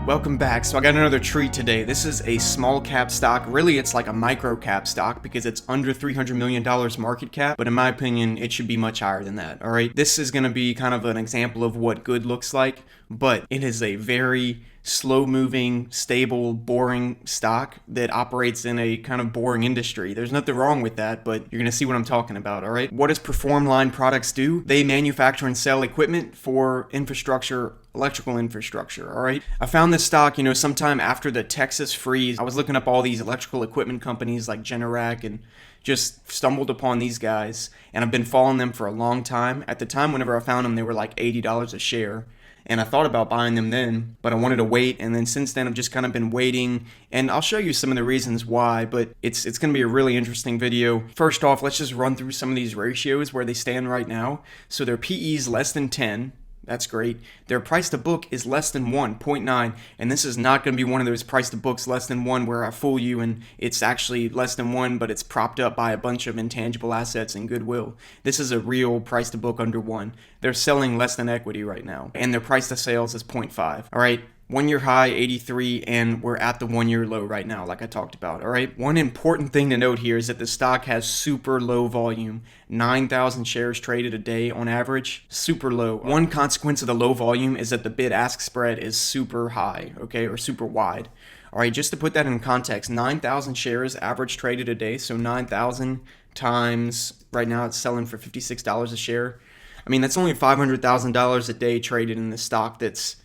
Welcome back. So I got another treat today. This is a small cap stock. Really, it's like a micro cap stock because it's under $300 million market cap. But in my opinion, it should be much higher than that. All right. This is going to be kind of an example of what good looks like, but it is a very slow moving, stable, boring stock that operates in a kind of boring industry. There's nothing wrong with that, but you're going to see what I'm talking about. All right. What does Preformed Line Products do? They manufacture and sell equipment for infrastructure, electrical infrastructure. All right. I found this stock, sometime after the Texas freeze. I was looking up all these electrical equipment companies like Generac and just stumbled upon these guys, and I've been following them for a long time. At the time, whenever I found them, they were like $80 a share. And I thought about buying them then, but I wanted to wait. And then since then, I've just kind of been waiting. And I'll show you some of the reasons why, but it's going to be a really interesting video. First off, let's just run through some of these ratios where they stand right now. So their PE is less than 10. That's great. Their price to book is less than 1.9, and this is not going to be one of those price to books less than 1 where I fool you and it's actually less than 1, but it's propped up by a bunch of intangible assets and goodwill. This is a real price to book under 1. They're selling less than equity right now, and their price to sales is 0.5. All right. 1 year high, 83, and we're at the 1 year low right now, like I talked about. All right. One important thing to note here is that the stock has super low volume, 9,000 shares traded a day on average, super low. One consequence of the low volume is that the bid-ask spread is super high, okay, or super wide. All right, just to put that in context, 9,000 shares average traded a day, so 9,000 times, right now it's selling for $56 a share. I mean, that's only $500,000 a day traded in the stock that's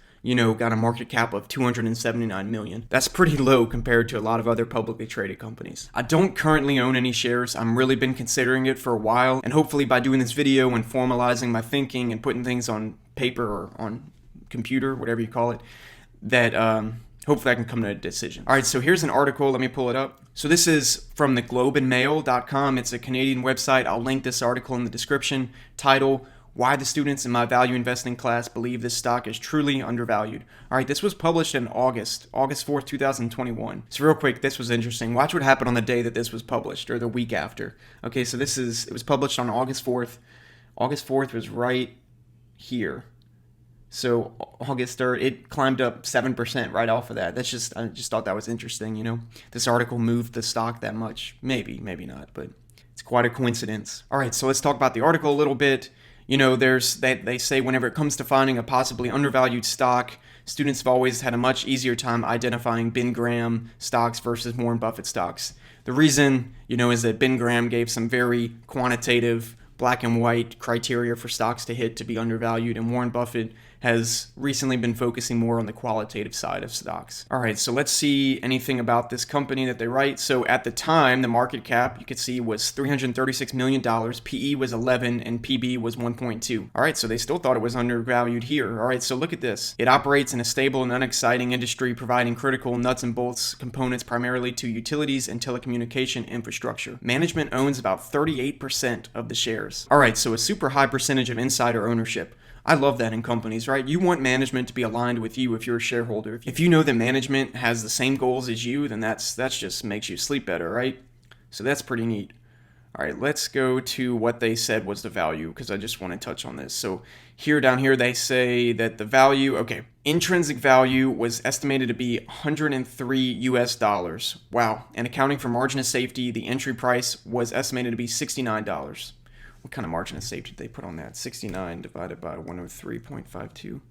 got a market cap of $279 million. That's pretty low compared to a lot of other publicly traded companies. I don't currently own any shares. I've really been considering it for a while, and hopefully by doing this video and formalizing my thinking and putting things on paper or on computer, whatever you call it, that hopefully I can come to a decision. All right, so here's an article. Let me pull it up. So this is from the globeandmail.com. It's a Canadian website. I'll link this article in the description. Title: Why the students in my value investing class believe this stock is truly undervalued. All right, this was published in August 4th, 2021. So real quick, this was interesting. Watch what happened on the day that this was published, or the week after. Okay, so it was published on August 4th. August 4th was right here. So August 3rd, it climbed up 7% right off of that. I just thought that was interesting, This article moved the stock that much. Maybe not, but it's quite a coincidence. All right, so let's talk about the article a little bit. They say whenever it comes to finding a possibly undervalued stock, students have always had a much easier time identifying Ben Graham stocks versus Warren Buffett stocks. The reason, is that Ben Graham gave some very quantitative, black and white criteria for stocks to hit to be undervalued, and Warren Buffett has recently been focusing more on the qualitative side of stocks. All right, so let's see anything about this company that they write. So at the time, the market cap, you could see, was $336 million, PE was 11, and PB was 1.2. All right, so they still thought it was undervalued here. All right, so look at this. It operates in a stable and unexciting industry, providing critical nuts and bolts components primarily to utilities and telecommunication infrastructure. Management owns about 38% of the shares. All right, so a super high percentage of insider ownership. I love that in companies, right? You want management to be aligned with you if you're a shareholder. If you know that management has the same goals as you, then that's just makes you sleep better, right? So that's pretty neat. All right, let's go to what they said was the value, because I just want to touch on this. So down here, they say that the value, intrinsic value was estimated to be $103 US. Wow. And accounting for margin of safety, the entry price was estimated to be $69. What kind of margin of safety did they put on that? 69 divided by 103.52.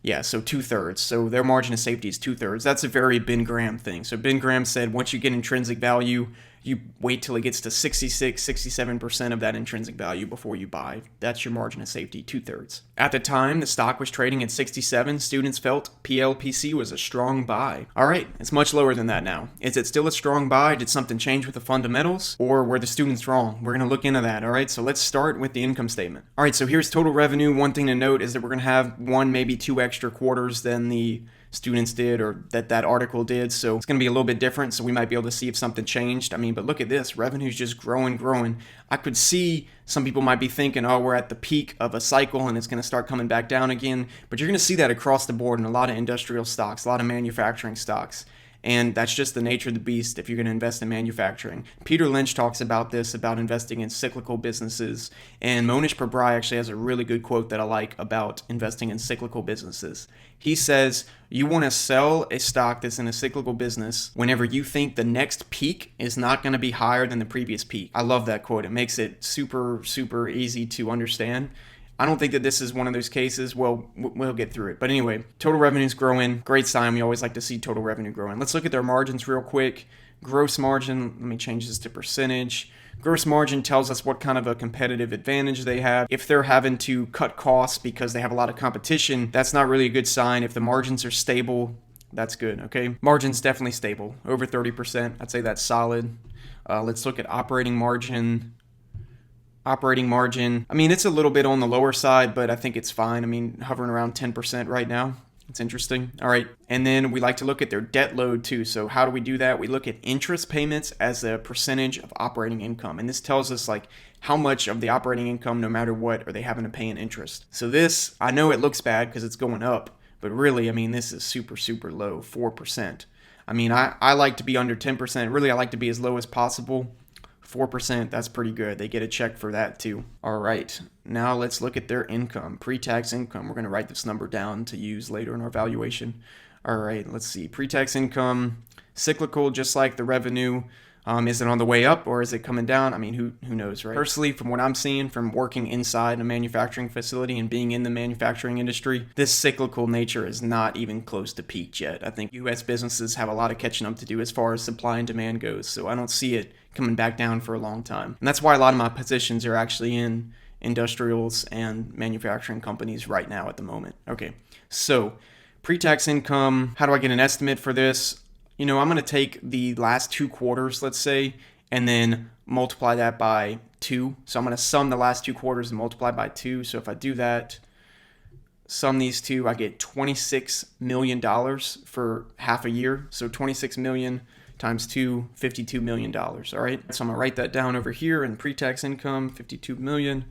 Yeah, so 2/3. So their margin of safety is 2/3. That's a very Ben Graham thing. So Ben Graham said once you get intrinsic value, you wait till it gets to 66, 67% of that intrinsic value before you buy. That's your margin of safety, 2/3. At the time, the stock was trading at 67. Students felt PLPC was a strong buy. All right, it's much lower than that now. Is it still a strong buy? Did something change with the fundamentals? Or were the students wrong? We're going to look into that, all right? So let's start with the income statement. All right, so here's total revenue. One thing to note is that we're going to have 1, maybe 2 extra quarters than the students did, or that article did, so it's going to be a little bit different, so we might be able to see if something changed. But look at this, revenue's just growing. I could see some people might be thinking, oh, we're at the peak of a cycle and it's going to start coming back down again, but you're going to see that across the board in a lot of industrial stocks, a lot of manufacturing stocks. And that's just the nature of the beast if you're going to invest in manufacturing. Peter Lynch talks about this, about investing in cyclical businesses. And Monish Pabrai actually has a really good quote that I like about investing in cyclical businesses. He says, you want to sell a stock that's in a cyclical business whenever you think the next peak is not going to be higher than the previous peak. I love that quote. It makes it super, super easy to understand. I don't think that this is one of those cases. Well, we'll get through it. But anyway, total revenue's growing. Great sign. We always like to see total revenue growing. Let's look at their margins real quick. Gross margin, let me change this to percentage. Gross margin tells us what kind of a competitive advantage they have. If they're having to cut costs because they have a lot of competition, that's not really a good sign. If the margins are stable, that's good, okay? Margin's definitely stable, over 30%. I'd say that's solid. Let's look at operating margin. Operating margin, I mean, it's a little bit on the lower side, but I think it's fine. I mean, hovering around 10% right now. It's interesting. All right. And then we like to look at their debt load too. So how do we do that? We look at interest payments as a percentage of operating income. And this tells us like how much of the operating income, no matter what, are they having to pay in interest. So this, I know it looks bad because it's going up, but really, I mean, this is super, super low, 4%. I mean, I like to be under 10%. Really, I like to be as low as possible. 4%, that's pretty good. They get a check for that too. All right, now let's look at their income, pre-tax income. We're going to write this number down to use later in our valuation. All right, let's see. Pre-tax income, cyclical, just like the revenue. Is it on the way up or is it coming down? I mean, who knows, right? Personally, from what I'm seeing from working inside a manufacturing facility and being in the manufacturing industry, this cyclical nature is not even close to peak yet. I think U.S. businesses have a lot of catching up to do as far as supply and demand goes, so I don't see it coming back down for a long time. And that's why a lot of my positions are actually in industrials and manufacturing companies right now at the moment. Okay, so pre-tax income, how do I get an estimate for this? You know, I'm going to take the last 2 quarters, let's say, and then multiply that by 2. So I'm going to sum the last 2 quarters and multiply by 2. So if I do that, sum these two, I get $26 million for half a year. So 26 million times 2, $52 million. All right. So I'm going to write that down over here in pre-tax income, 52 million.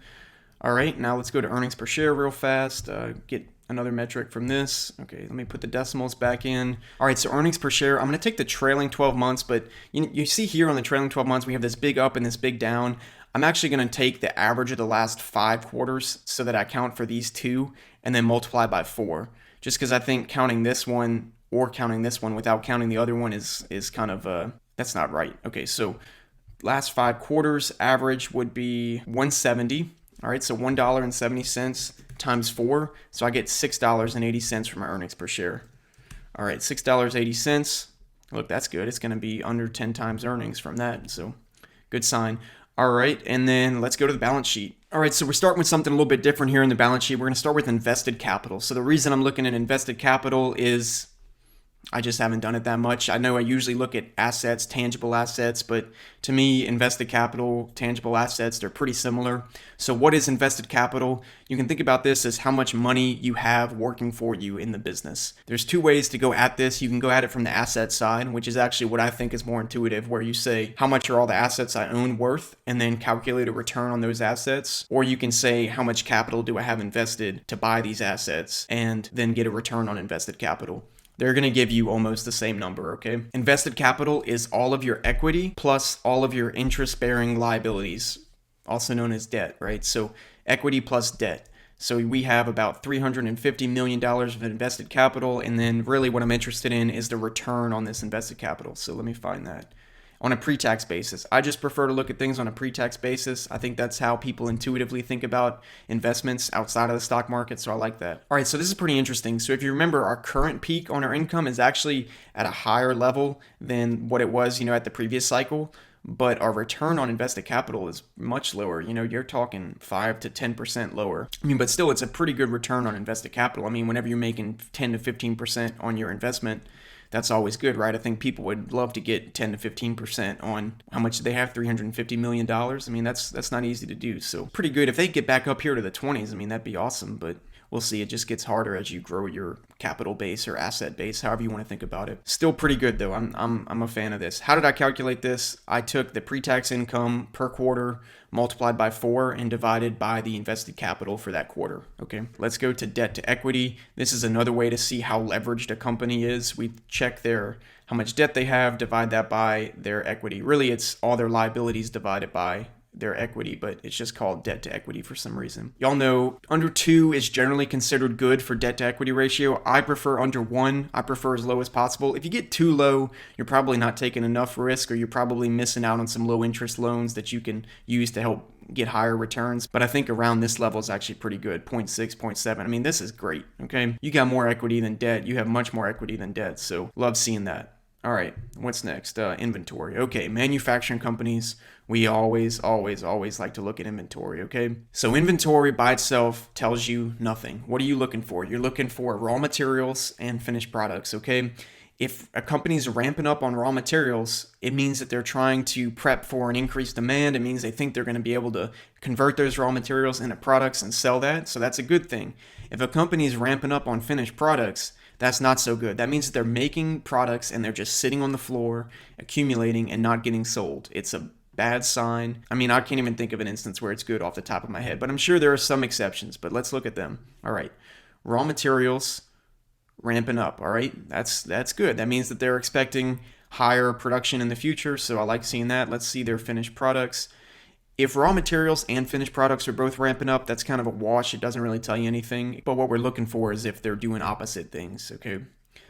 All right. Now let's go to earnings per share real fast. Get another metric from this. Okay, let me put the decimals back in. All right, so earnings per share, I'm going to take the trailing 12 months, but you see here on the trailing 12 months, we have this big up and this big down. I'm actually going to take the average of the last 5 quarters so that I count for these 2 and then multiply by 4. Just because I think counting this one or counting this one without counting the other one is kind of, that's not right. Okay, so last 5 quarters average would be 170. All right, so $1.70 times 4, so I get $6.80 for my earnings per share. All right, $6.80. Look, that's good. It's going to be under 10 times earnings from that, so good sign. All right, and then let's go to the balance sheet. All right, so we're starting with something a little bit different here in the balance sheet. We're going to start with invested capital. So the reason I'm looking at invested capital is I just haven't done it that much. I know I usually look at assets, tangible assets, but to me, invested capital, tangible assets, they're pretty similar. So what is invested capital? You can think about this as how much money you have working for you in the business. There's 2 ways to go at this. You can go at it from the asset side, which is actually what I think is more intuitive, where you say, how much are all the assets I own worth, and then calculate a return on those assets. Or you can say, how much capital do I have invested to buy these assets, and then get a return on invested capital. They're going to give you almost the same number, okay? Invested capital is all of your equity plus all of your interest-bearing liabilities, also known as debt, right? So equity plus debt. So we have about $350 million of invested capital, and then really what I'm interested in is the return on this invested capital. So let me find that. On a pre-tax basis. I just prefer to look at things on a pre-tax basis. I think that's how people intuitively think about investments outside of the stock market, so I like that. All right, so this is pretty interesting. So if you remember, our current peak on our income is actually at a higher level than what it was, at the previous cycle, but our return on invested capital is much lower. You're talking 5 to 10% lower. But still, it's a pretty good return on invested capital. Whenever you're making 10 to 15% on your investment, that's always good, right? I think people would love to get 10 to 15% on how much they have, $350 million. That's not easy to do. So pretty good. If they get back up here to the 20s, that'd be awesome. But we'll see. It just gets harder as you grow your capital base or asset base, however you want to think about it. Still pretty good though. I'm a fan of this. How did I calculate this? I took the pre-tax income per quarter, multiplied by 4, and divided by the invested capital for that quarter. Okay, let's go to debt to equity. This is another way to see how leveraged a company is. We check how much debt they have, divide that by their equity. Really, it's all their liabilities divided by their equity, but it's just called debt to equity for some reason. Y'all know under 2 is generally considered good for debt to equity ratio. I prefer under 1. I prefer as low as possible. If you get too low, you're probably not taking enough risk, or you're probably missing out on some low interest loans that you can use to help get higher returns. But I think around this level is actually pretty good. 0.6, 0.7. I mean, this is great. Okay. You got more equity than debt. You have much more equity than debt. So love seeing that. All right, what's next? Inventory. Okay, manufacturing companies, we always like to look at inventory, okay? So inventory by itself tells you nothing. What are you looking for? You're looking for raw materials and finished products, okay? If a company's ramping up on raw materials, it means that they're trying to prep for an increased demand. It means they think they're going to be able to convert those raw materials into products and sell that, so that's a good thing. If a company's ramping up on finished products, that's not so good. That means that they're making products and they're just sitting on the floor, accumulating and not getting sold. It's a bad sign. I mean, I can't even think of an instance where it's good off the top of my head, but I'm sure there are some exceptions, but let's look at them. All right. Raw materials ramping up. All right. That's good. That means that they're expecting higher production in the future. So I like seeing that. Let's see their finished products. If raw materials and finished products are both ramping up, that's kind of a wash. It doesn't really tell you anything. But what we're looking for is if they're doing opposite things, okay?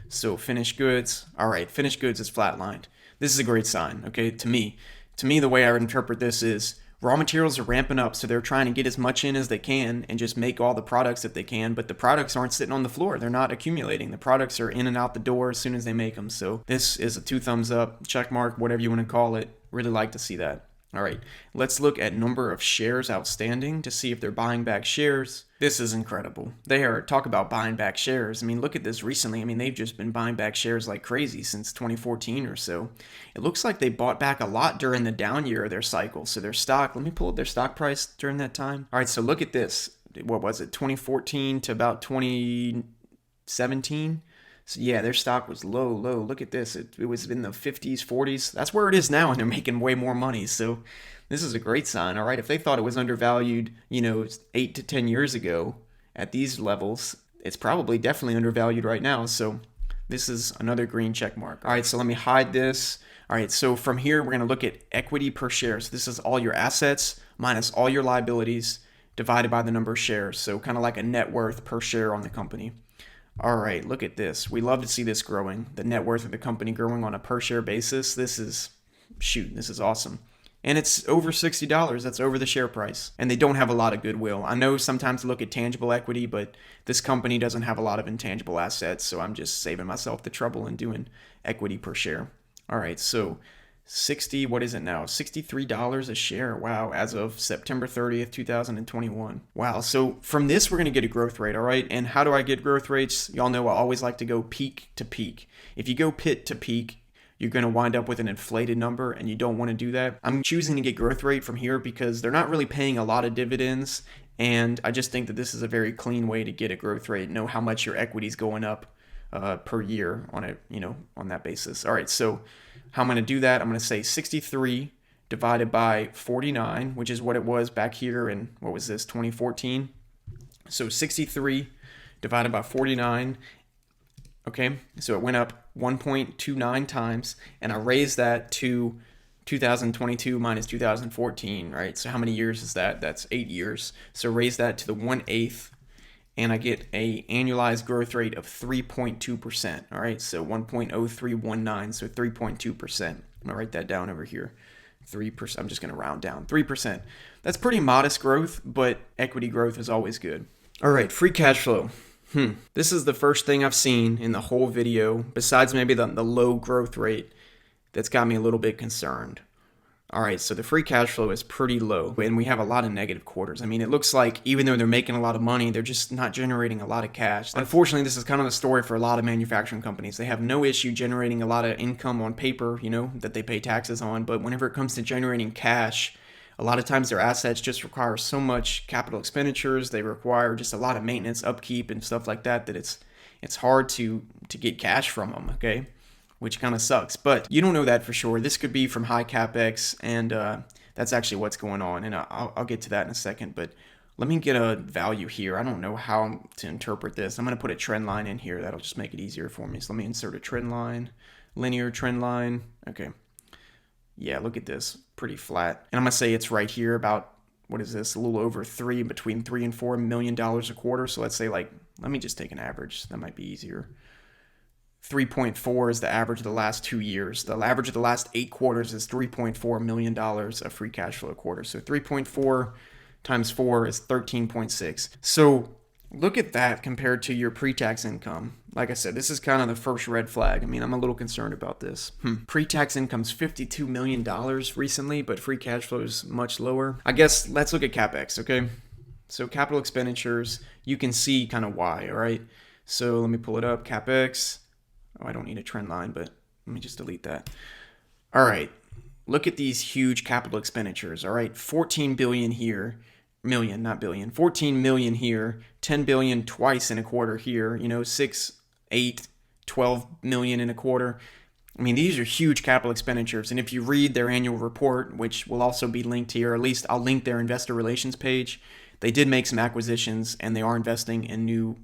So finished goods. All right, finished goods is flatlined. This is a great sign, okay, to me. To me, the way I would interpret this is raw materials are ramping up, so they're trying to get as much in as they can and just make all the products that they can, but the products aren't sitting on the floor. They're not accumulating. The products are in and out the door as soon as they make them. So this is a 2 thumbs up, check mark, whatever you want to call it. Really like to see that. All right, let's look at number of shares outstanding to see if they're buying back shares. This is incredible. Talk about buying back shares. I mean, look at this recently. I mean, they've just been buying back shares like crazy since 2014 or so. It looks like they bought back a lot during the down year of their cycle. So their stock, let me pull up their stock price during that time. All right, so look at this. What was it? 2014 to about 2017. So yeah, their stock was low. Look at this. It was in the 50s, 40s. That's where it is now, and they're making way more money. So this is a great sign, all right? If they thought it was undervalued, 8 to 10 years ago at these levels, it's probably definitely undervalued right now. So this is another green check mark. All right, so let me hide this. All right, so from here, we're going to look at equity per share. So this is all your assets minus all your liabilities divided by the number of shares. So kind of like a net worth per share on the company. All right, look at this. We love to see this growing. The net worth of the company growing on a per share basis. This is awesome. And it's over $60. That's over the share price. And they don't have a lot of goodwill. I know sometimes look at tangible equity, but this company doesn't have a lot of intangible assets. So I'm just saving myself the trouble and doing equity per share. All right, so what is it now? $63 a share. Wow, as of September 30th, 2021. Wow, so from this, we're going to get a growth rate, all right? And how do I get growth rates? Y'all know I always like to go peak to peak. If you go pit to peak, you're going to wind up with an inflated number, and you don't want to do that. I'm choosing to get growth rate from here because they're not really paying a lot of dividends, and I just think that this is a very clean way to get a growth rate, know how much your equity is going up per year on on that basis. All right, so how I'm going to do that, I'm going to say 63 divided by 49, which is what it was back here in, 2014. So 63 divided by 49, okay? So it went up 1.29 times, and I raised that to 2022 minus 2014, right? So how many years is that? That's 8 years. So raise that to the 1/8, and I get a annualized growth rate of 3.2%. All right, so 1.0319, so 3.2%. I'm gonna write that down over here. 3%. I'm just gonna round down. 3%. That's pretty modest growth, but equity growth is always good. All right, free cash flow. This is the first thing I've seen in the whole video, besides maybe the low growth rate, that's got me a little bit concerned. All right, so the free cash flow is pretty low, and we have a lot of negative quarters. I mean, it looks like even though they're making a lot of money, they're just not generating a lot of cash. Unfortunately, this is kind of the story for a lot of manufacturing companies. They have no issue generating a lot of income on paper, that they pay taxes on, but whenever it comes to generating cash, A lot of times their assets just require so much capital expenditures. They require just a lot of maintenance, upkeep, and stuff like that it's hard to get cash from them, okay? Which kind of sucks. But you don't know that for sure. This could be from high capex, and that's actually what's going on. And I'll get to that in a second. But let me get a value here. I don't know how to interpret this. I'm going to put a trend line in here. That'll just make it easier for me. So let me insert a trend line, linear trend line. Okay. Yeah, look at this. Pretty flat. And I'm going to say it's right here about, what is this? A little over between $3 and $4 million a quarter. So let's say let me just take an average. That might be easier. 3.4 is the average of the last 2 years. The average of the last 8 quarters is $3.4 million of free cash flow a quarter. So 3.4 times 4 is 13.6. So look at that compared to your pre-tax income. Like I said, this is kind of the first red flag. I mean, I'm a little concerned about this. Pre-tax income's $52 million recently, but free cash flow is much lower. I guess let's look at CapEx, okay? So capital expenditures, you can see kind of why, all right? So let me pull it up, CapEx. Oh, I don't need a trend line, but let me just delete that. All right, look at these huge capital expenditures, all right? 14 billion here, million, not billion, 14 million here, 10 billion twice in a quarter here, 6, 8, 12 million in a quarter. I mean, these are huge capital expenditures. And if you read their annual report, which will also be linked here, or at least I'll link their investor relations page, they did make some acquisitions and they are investing in new,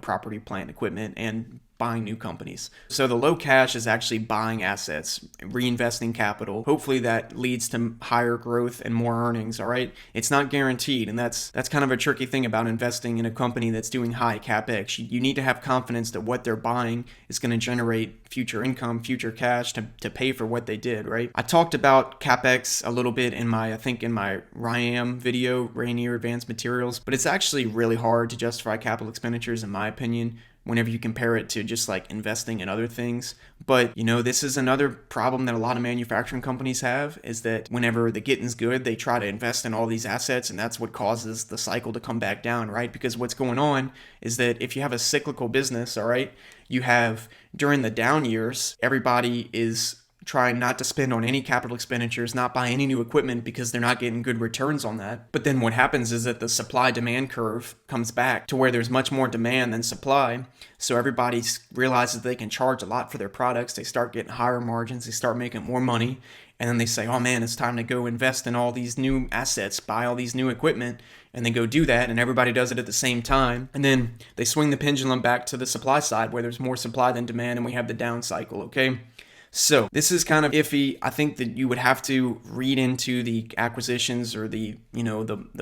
property, plant, equipment, and buying new companies. So the low cash is actually buying assets, reinvesting capital. Hopefully that leads to higher growth and more earnings, all right? It's not guaranteed, and that's kind of a tricky thing about investing in a company that's doing high capex. You need to have confidence that what they're buying is going to generate future income, future cash to pay for what they did, right? I talked about capex a little bit in my RIAM video, Rainier Advanced Materials, but it's actually really hard to justify capital expenditures in my opinion, whenever you compare it to just like investing in other things. But, this is another problem that a lot of manufacturing companies have, is that whenever the getting's good, they try to invest in all these assets, and that's what causes the cycle to come back down, right? Because what's going on is that if you have a cyclical business, all right, you have during the down years, everybody is trying not to spend on any capital expenditures, not buy any new equipment because they're not getting good returns on that. But then what happens is that the supply-demand curve comes back to where there's much more demand than supply. So everybody realizes they can charge a lot for their products. They start getting higher margins. They start making more money. And then they say, oh man, it's time to go invest in all these new assets, buy all these new equipment, and then go do that. And everybody does it at the same time. And then they swing the pendulum back to the supply side where there's more supply than demand and we have the down cycle, okay? So this is kind of iffy. I think that you would have to read into the acquisitions or the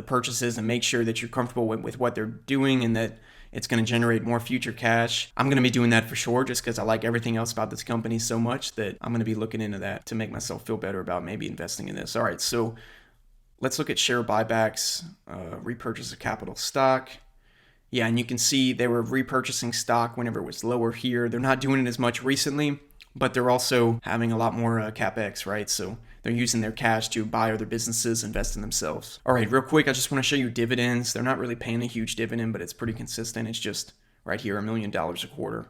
purchases and make sure that you're comfortable with what they're doing and that it's going to generate more future cash. I'm going to be doing that for sure just because I like everything else about this company so much that I'm going to be looking into that to make myself feel better about maybe investing in this. All right, so let's look at share buybacks, repurchase of capital stock. Yeah, and you can see they were repurchasing stock whenever it was lower here. They're not doing it as much recently, but they're also having a lot more capex, right? So they're using their cash to buy other businesses, invest in themselves. All right, real quick, I just want to show you dividends. They're not really paying a huge dividend, but it's pretty consistent. It's just right here, $1 million a quarter.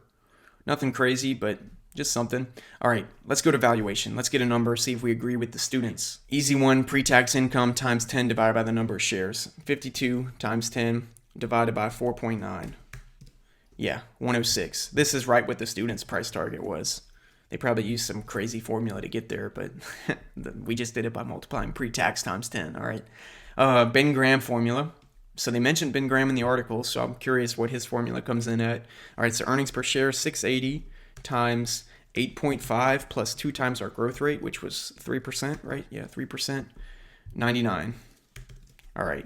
Nothing crazy, but just something. All right, let's go to valuation. Let's get a number, see if we agree with the students. Easy one, pre-tax income times 10 divided by the number of shares. 52 times 10 divided by 4.9. Yeah, 106. This is right what the student's price target was. They probably used some crazy formula to get there, but we just did it by multiplying pre-tax times 10, all right? Ben Graham formula. So they mentioned Ben Graham in the article, so I'm curious what his formula comes in at. All right, so earnings per share, 680 times 8.5 plus 2 times our growth rate, which was 3%, right? Yeah, 3%, 99. All right,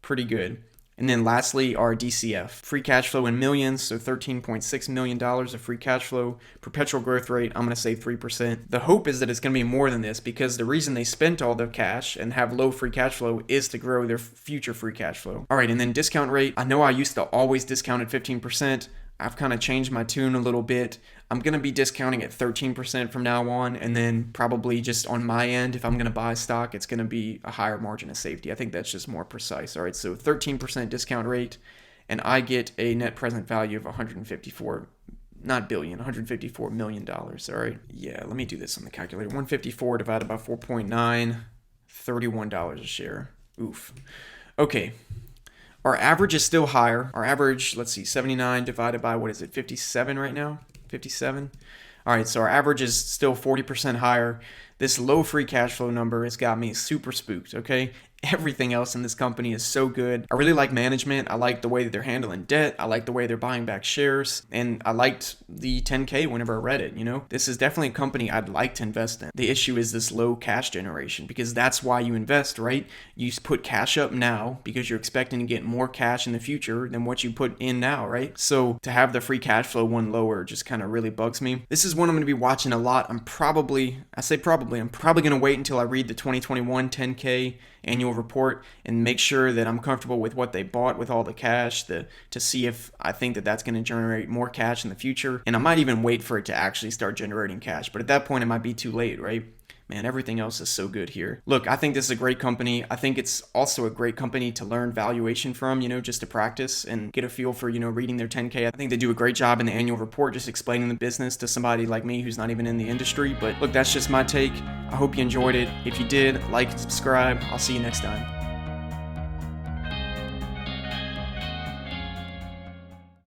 pretty good. And then lastly, our DCF, free cash flow in millions, so $13.6 million of free cash flow. Perpetual growth rate, I'm going to say 3%. The hope is that it's going to be more than this because the reason they spent all their cash and have low free cash flow is to grow their future free cash flow. All right, and then discount rate. I know I used to always discount at 15%. I've kind of changed my tune a little bit. I'm going to be discounting at 13% from now on, and then probably just on my end, if I'm going to buy stock, it's going to be a higher margin of safety. I think that's just more precise. All right, so 13% discount rate, and I get a net present value of $154 million. All right, yeah, let me do this on the calculator. 154 divided by 4.9, $31 a share. Oof. Okay. Our average is still higher. Our average, let's see, 79 divided by, what is it, 57 right now? 57? All right, so our average is still 40% higher. This low free cash flow number has got me super spooked, okay? Everything else in this company is so good. I really like management. I like the way that they're handling debt. I like the way they're buying back shares. And I liked the 10K whenever I read it, you know? This is definitely a company I'd like to invest in. The issue is this low cash generation, because that's why you invest, right? You put cash up now because you're expecting to get more cash in the future than what you put in now, right? So to have the free cash flow one lower just kind of really bugs me. This is one I'm going to be watching a lot. I'm probably going to wait until I read the 2021 10K annual report and make sure that I'm comfortable with what they bought with all the cash to see if I think that that's going to generate more cash in the future. And I might even wait for it to actually start generating cash. But at that point, it might be too late, right? Man, everything else is so good here. Look, I think this is a great company. I think it's also a great company to learn valuation from, you know, just to practice and get a feel for, you know, reading their 10K. I think they do a great job in the annual report just explaining the business to somebody like me who's not even in the industry. But look, that's just my take. I hope you enjoyed it. If you did, like and subscribe. I'll see you next time.